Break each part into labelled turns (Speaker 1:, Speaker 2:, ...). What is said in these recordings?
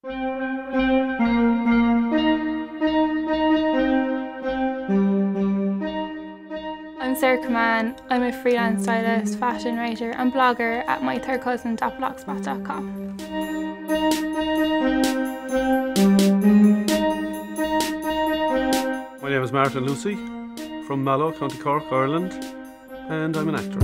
Speaker 1: I'm Ger Browne. I'm a freelance stylist, fashion writer and blogger at mythirdcousin.blogspot.com.
Speaker 2: My name is Martin Lucy from Mallow, County Cork, Ireland, and I'm an actor.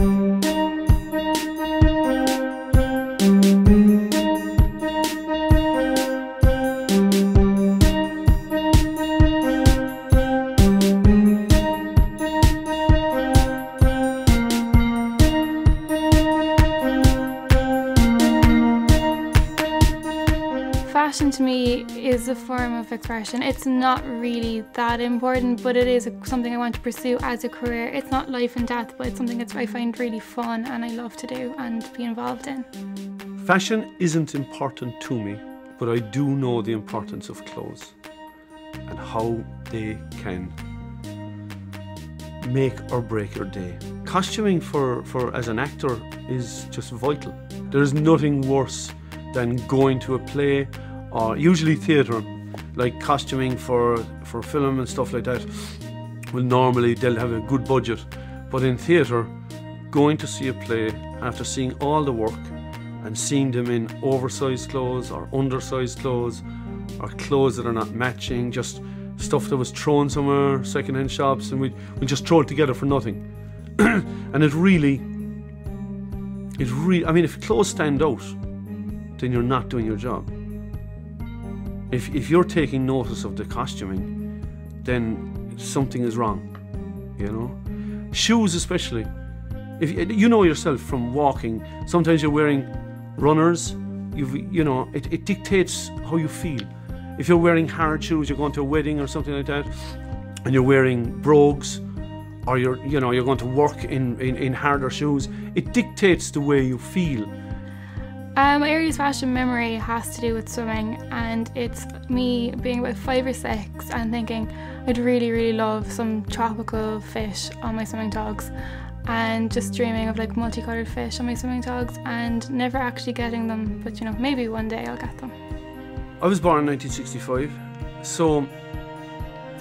Speaker 1: Fashion to me is a form of expression. It's not really that important, but it is something I want to pursue as a career. It's not life and death, but it's something that I find really fun and I love to do and be involved in.
Speaker 2: Fashion isn't important to me, but I do know the importance of clothes and how they can make or break your day. Costuming for as an actor is just vital. There's nothing worse than going to a play, or usually theatre, like costuming for film and stuff like that. Well, normally they'll have a good budget, but in theatre, going to see a play after seeing all the work and seeing them in oversized clothes or undersized clothes or clothes that are not matching, just stuff that was thrown somewhere, second-hand shops, and we just throw it together for nothing. And it really, I mean, if clothes stand out, then you're not doing your job. If you're taking notice of the costuming, then something is wrong, you know? Shoes especially. If you know yourself from walking, sometimes you're wearing runners, you know, it dictates how you feel. If you're wearing hard shoes, you're going to a wedding or something like that, and you're wearing brogues, or you're going to work in harder shoes, it dictates the way you feel.
Speaker 1: My earliest fashion memory has to do with swimming, and it's me being about 5 or 6 and thinking I'd really, really love some tropical fish on my swimming togs, and just dreaming of like multicoloured fish on my swimming togs and never actually getting them, but you know, maybe one day I'll get them.
Speaker 2: I was born in 1965, so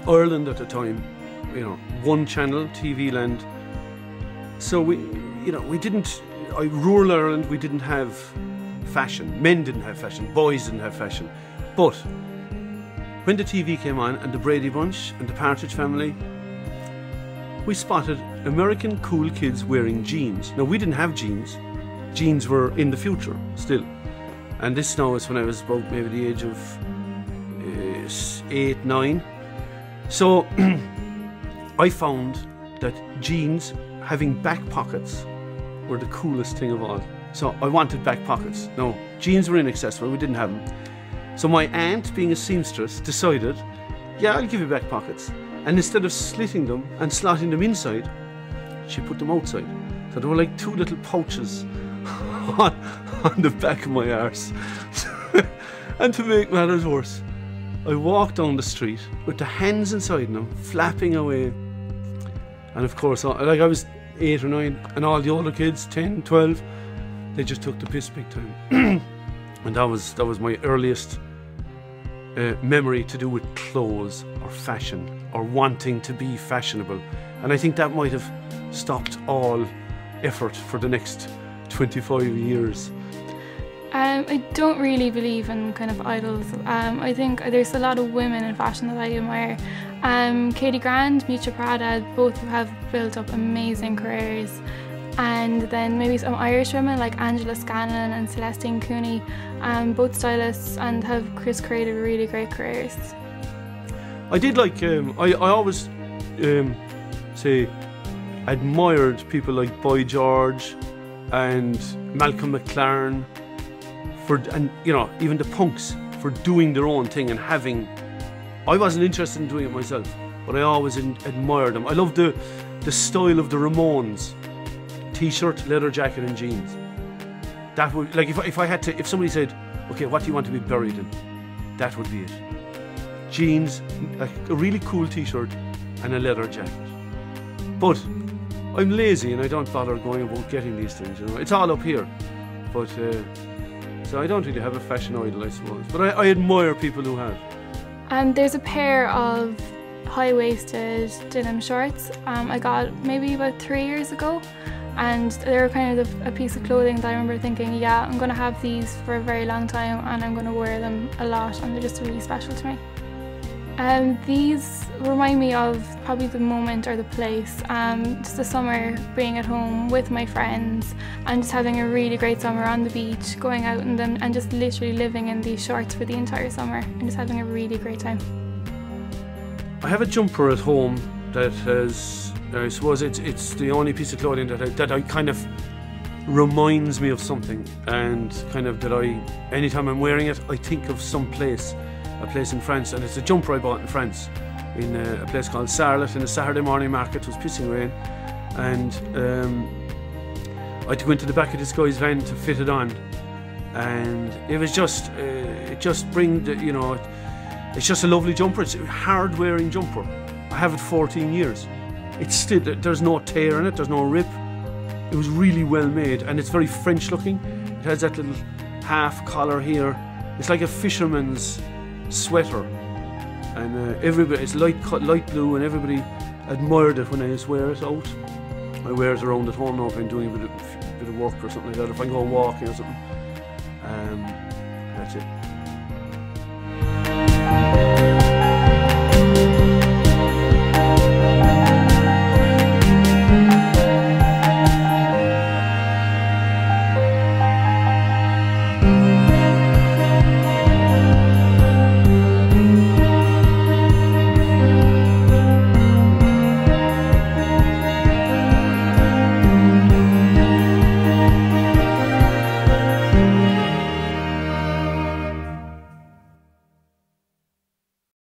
Speaker 2: Ireland at the time, you know, one channel, TV land. So rural Ireland, we didn't have fashion. Men didn't have fashion, boys didn't have fashion. But when the TV came on and the Brady Bunch and the Partridge Family, we spotted American cool kids wearing jeans. Now, we didn't have jeans. Jeans were in the future still. And this now is when I was about maybe the age of 8, 9. So I found that jeans having back pockets were the coolest thing of all. So I wanted back pockets. No, jeans were inaccessible, we didn't have them. So my aunt, being a seamstress, decided, yeah, I'll give you back pockets. And instead of slitting them and slotting them inside, she put them outside. So there were like 2 little pouches on the back of my arse. And to make matters worse, I walked down the street with the hands inside them, flapping away. And of course, like I was 8 or 9, and all the older kids, 10, 12, they just took the piss big time. And that was my earliest memory to do with clothes or fashion or wanting to be fashionable. And I think that might have stopped all effort for the next 25 years.
Speaker 1: I don't really believe in kind of idols. I think there's a lot of women in fashion that I admire. Katie Grand, Miuccia Prada, both have built up amazing careers. And then maybe some Irish women like Angela Scanlon and Celestine Cooney, both stylists, and have just created really great careers.
Speaker 2: I did like, I always say admired people like Boy George and Malcolm McLaren, and you know, even the punks, for doing their own thing and having. I wasn't interested in doing it myself, but I always admired them. I love the style of the Ramones. T-shirt, leather jacket and jeans. That would, like, if somebody said, okay, what do you want to be buried in? That would be it. Jeans, a really cool t-shirt and a leather jacket. But I'm lazy and I don't bother going about getting these things, you know. It's all up here. But So I don't really have a fashion idol, I suppose, but I admire people who have.
Speaker 1: There's a pair of high-waisted denim shorts I got maybe about 3 years ago, and they're kind of a piece of clothing that I remember thinking, yeah, I'm going to have these for a very long time and I'm going to wear them a lot, and they're just really special to me. These remind me of probably the moment or the place, just the summer being at home with my friends and just having a really great summer on the beach, going out in them and just literally living in these shorts for the entire summer and just having a really great time.
Speaker 2: I have a jumper at home that has, I suppose it's the only piece of clothing that I kind of reminds me of something, and kind of that anytime I'm wearing it, I think of some place. A place in France, and it's a jumper I bought in France in a place called Sarlat in a Saturday morning market. It was pissing rain, and I had to go into the back of this guy's van to fit it on, and it was just it's just a lovely jumper. It's a hard wearing jumper. I have it 14 years. It's still, there's no tear in it, there's no rip. It was really well made, and it's very French looking. It has that little half collar here. It's like a fisherman's sweater, and everybody, it's light blue, and everybody admired it when I just wear it out. I wear it around at home now if I'm doing a bit of work or something like that, if I'm going walking or something. That's it.